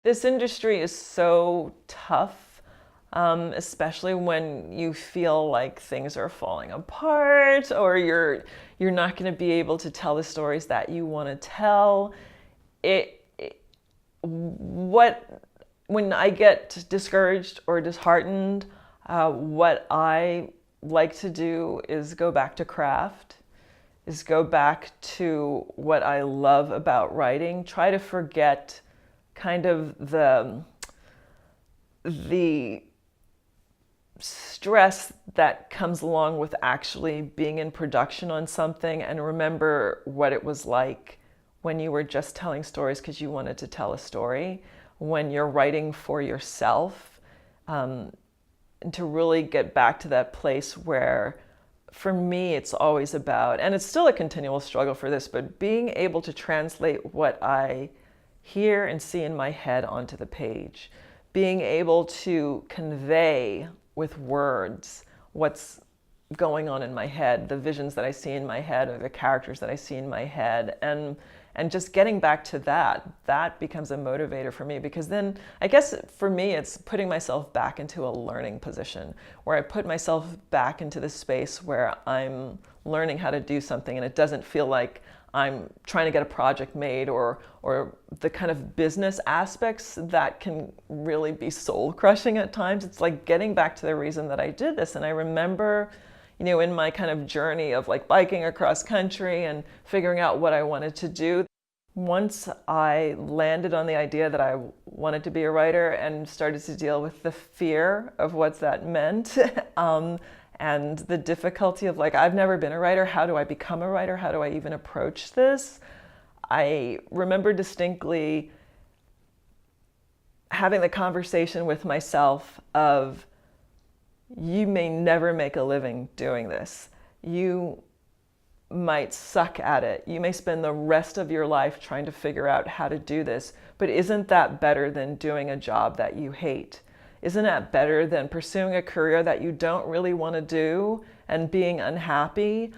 This industry is so tough, especially when you feel like things are falling apart or you're not going to be able to tell the stories that you want to tell. What when I get discouraged or disheartened, what I like to do is go back to craft, is go back to what I love about writing, try to forget kind of the stress that comes along with actually being in production on something, and remember what it was like when you were just telling stories because you wanted to tell a story, when you're writing for yourself, and to really get back to that place where, for me, it's always about, and it's still a continual struggle for this, but being able to translate what I hear and see in my head onto the page, being able to convey with words what's going on in my head, the visions that I see in my head or the characters that I see in my head, and just getting back to that becomes a motivator for me, because then I guess for me it's putting myself back into a learning position where I put myself back into the space where I'm learning how to do something, and it doesn't feel like I'm trying to get a project made or the kind of business aspects that can really be soul crushing at times. It's like getting back to the reason that I did this. And I remember, in my kind of journey of like biking across country and figuring out what I wanted to do, once I landed on the idea that I wanted to be a writer and started to deal with the fear of what that meant, and the difficulty of like, I've never been a writer. How do I become a writer? How do I even approach this? I remember distinctly having the conversation with myself of, you may never make a living doing this. You might suck at it. You may spend the rest of your life trying to figure out how to do this, but isn't that better than doing a job that you hate? Isn't that better than pursuing a career that you don't really want to do and being unhappy,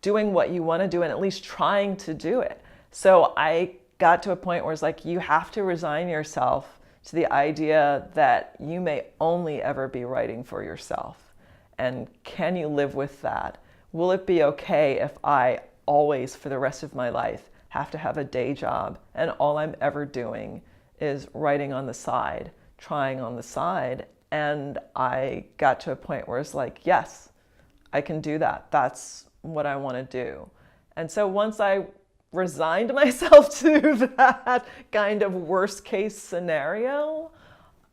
doing what you want to do and at least trying to do it? So I got to a point where it's like, you have to resign yourself to the idea that you may only ever be writing for yourself. And can you live with that? Will it be okay if I always, for the rest of my life, have to have a day job and all I'm ever doing is writing on the side, trying on the side? And I got to a point where it's like, yes, I can do that. That's what I want to do. And so once I resigned myself to that kind of worst case scenario,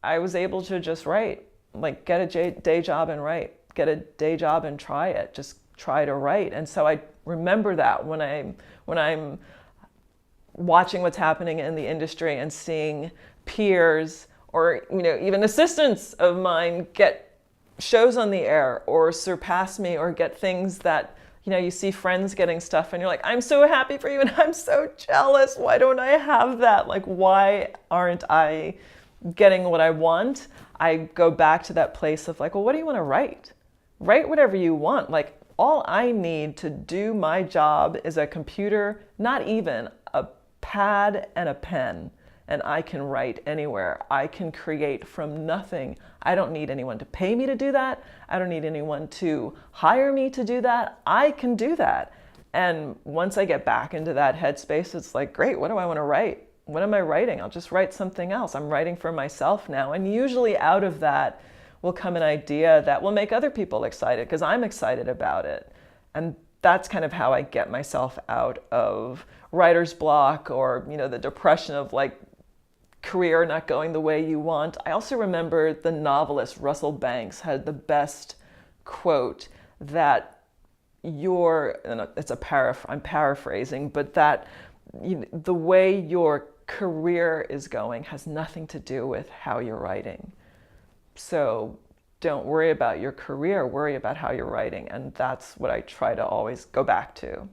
I was able to just write, like get a day job and write, get a day job and try it, just try to write. And so I remember that when I'm watching what's happening in the industry and seeing peers or even assistants of mine get shows on the air or surpass me or get things that you see friends getting stuff and you're like, I'm so happy for you and I'm so jealous. Why don't I have that? Like, why aren't I getting what I want? I go back to that place of like, well, what do you want to write? Write whatever you want. Like, all I need to do my job is a computer, not even a pad and a pen, and I can write anywhere. I can create from nothing. I don't need anyone to pay me to do that. I don't need anyone to hire me to do that. I can do that. And once I get back into that headspace, it's like, great, what do I want to write? What am I writing? I'll just write something else. I'm writing for myself now. And usually out of that will come an idea that will make other people excited because I'm excited about it. And that's kind of how I get myself out of writer's block or, the depression of like career not going the way you want. I also remember the novelist Russell Banks had the best quote that I'm paraphrasing, but that the way your career is going has nothing to do with how you're writing. So don't worry about your career, worry about how you're writing. And that's what I try to always go back to.